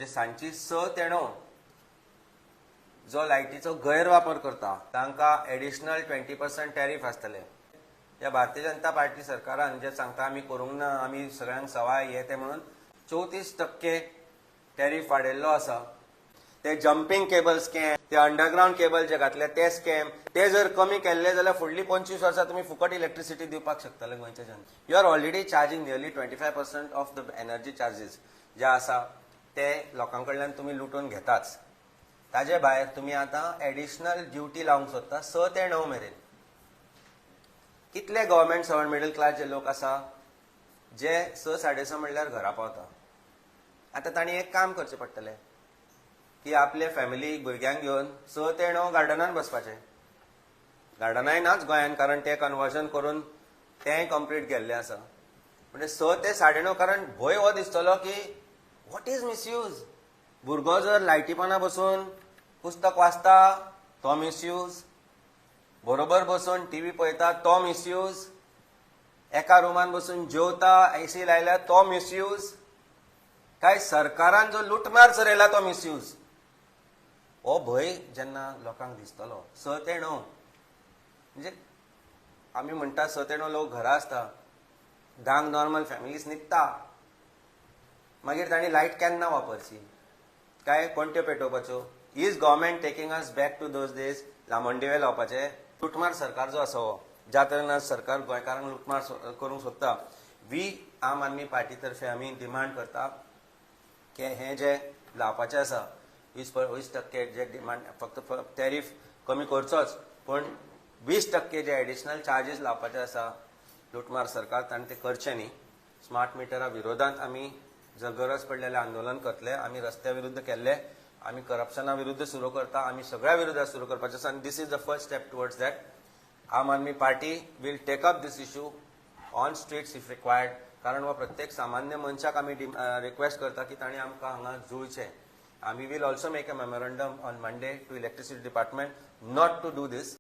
म्हणजे सांची 6 ते 9 जो लायटीचो गैरवापर करता तांकां एडिशनल 20% टॅरिफ आसतले। ह्या भारतीय जनता पार्टी सरकारान जे सांगता आमी करूंक ना, आमी सगळ्यांक सवाय हे ते म्हणून 34% टॅरिफ वाडयल्लो आसा। ते जम्पिंग केबल स्कॅम, ते अंडरग्राउंड केबल जे घातले ते स्कॅम, ते जर कमी केल्ले जाल्यार फुडली 25 वर्सां तुम्ही फुकट इलेक्ट्रिसिटी दिवपाक शकतले गोंयच्या जनतेक। You are already charging nearly 25% of the energy charges जे आसा ते लोकां कडल्यान तुम्ही लुटून घेताच। ताजे भायर तुम्ही आता एडिशनल ड्युटी लावंक सोदता 6 ते 9 मेरेन। कितले गव्हर्मेंट सर्वंट मिडल क्लास जे लोक आसा जे 6-6:30 म्हणल्यार घरा पावता, आता तांणी एक काम करचें पडटलें की आपले फॅमिली भुरग्यांक घेवन 6 ते 9 गार्डनान बसपाचें। गार्डनाय नाच गोंयान, कारण ते कन्वर्जन करून तेंय कंप्लीट केल्लें आसा। म्हणजे 6 ते 9:30 कारण भंय हो दिसतलो की वॉट इज मिसयूज। भुरगो जर लायटी पोंदा बसून पुस्तक वाचता तो मिसयूज, बरोबर बसून टीव्ही पळयता तो मिसयूज, एका रुमान बसून जेवता एसी लायल्या तो मिसयूज, काय सरकारान जो लुटमार चलयला तो मिसयूज। हो भंय जेन्ना लोकांक दिसतलो 6 ते 9 म्हणजे आमी म्हणटा 6 ते 9 लोक घरा आसता, धांक नॉर्मल फॅमिलीज न्हिदता, मागीर तांणी लायट केन्ना वापरची, काय पणट्यो पेटोवपाच्यो। Is government taking us back to those days, लामणदिवे लावपाचे। लुटमार सरकार जो आसा हो, ज्या तरेन सरकार गोंयकारांक लुटमार करूंक सोदता, आम आदमी पार्टी तर्फे आमी डिमांड करता की हे जे लावपाचें आसा 20% जे डिमांड, फक्त टॅरिफ कमी करचोच, पण 20% जे एडिशनल चार्जीस लावपाचे आसा लुटमार सरकार ताणें ते करचे न्ही। स्मार्ट मिटरा विरोधांत आमी जर गरज पडलेले आंदोलन करतले, आमी रस्त्या विरुद्ध केल्ले, आमी करप्शना विरुद्ध सुरू करता, आमी सगळ्या विरुद्ध सुरू करपाचें आसा। आनी this is the first step towards that. Aam Aadmi Party will take up this issue on streets if required, कारण हो प्रत्येक सामान्य मनशाक आमी रिक्वेस्ट करता की तांणी आमकां हांगा जुळचें। आमी will also make a memorandum on Monday to electricity department not to do this.